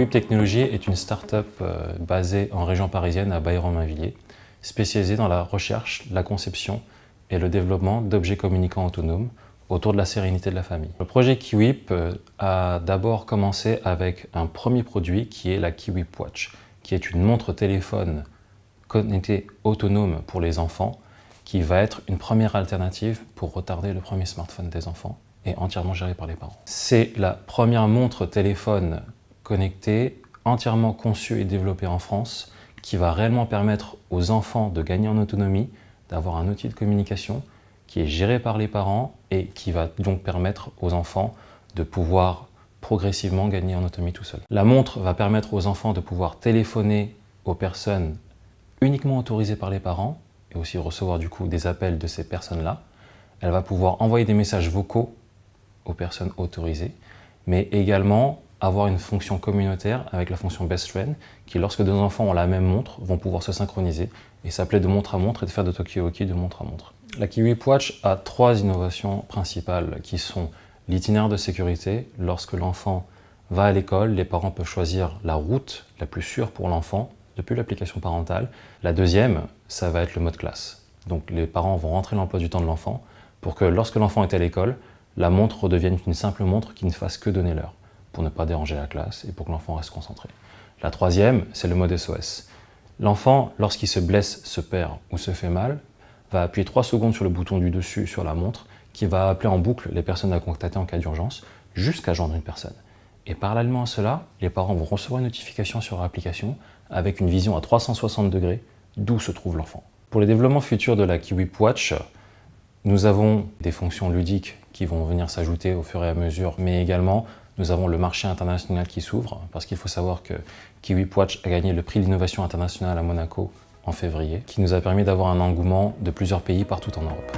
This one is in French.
KiwiWip Technologies est une start-up basée en région parisienne à Bailleran-Mainvilliers, spécialisée dans la recherche, la conception et le développement d'objets communicants autonomes autour de la sérénité de la famille. Le projet KiwiWip a d'abord commencé avec un premier produit qui est la KiwiWip Watch, qui est une montre téléphone connectée autonome pour les enfants, qui va être une première alternative pour retarder le premier smartphone des enfants et entièrement géré par les parents. C'est la première montre téléphone connectée, entièrement conçue et développée en France, qui va réellement permettre aux enfants de gagner en autonomie, d'avoir un outil de communication qui est géré par les parents et qui va donc permettre aux enfants de pouvoir progressivement gagner en autonomie tout seul. La montre va permettre aux enfants de pouvoir téléphoner aux personnes uniquement autorisées par les parents et aussi recevoir du coup des appels de ces personnes-là. Elle va pouvoir envoyer des messages vocaux aux personnes autorisées, mais également avoir une fonction communautaire avec la fonction Best Friend, qui lorsque deux enfants ont la même montre, vont pouvoir se synchroniser et s'appeler de montre à montre et de faire de talkie-walkie de montre à montre. La KiwiWip Watch a 3 innovations principales qui sont l'itinéraire de sécurité. Lorsque l'enfant va à l'école, les parents peuvent choisir la route la plus sûre pour l'enfant depuis l'application parentale. La deuxième, ça va être le mode classe. Donc les parents vont rentrer l'emploi du temps de l'enfant pour que lorsque l'enfant est à l'école, la montre redevienne une simple montre qui ne fasse que donner l'heure, pour ne pas déranger la classe et pour que l'enfant reste concentré. La troisième, c'est le mode SOS. L'enfant, lorsqu'il se blesse, se perd ou se fait mal, va appuyer 3 secondes sur le bouton du dessus sur la montre qui va appeler en boucle les personnes à contacter en cas d'urgence jusqu'à joindre une personne. Et parallèlement à cela, les parents vont recevoir une notification sur l'application avec une vision à 360 degrés d'où se trouve l'enfant. Pour les développements futurs de la KiwiWip Watch, nous avons des fonctions ludiques qui vont venir s'ajouter au fur et à mesure, mais également nous avons le marché international qui s'ouvre, parce qu'il faut savoir que KiwiWip Watch a gagné le prix d'innovation internationale à Monaco en février, qui nous a permis d'avoir un engouement de plusieurs pays partout en Europe.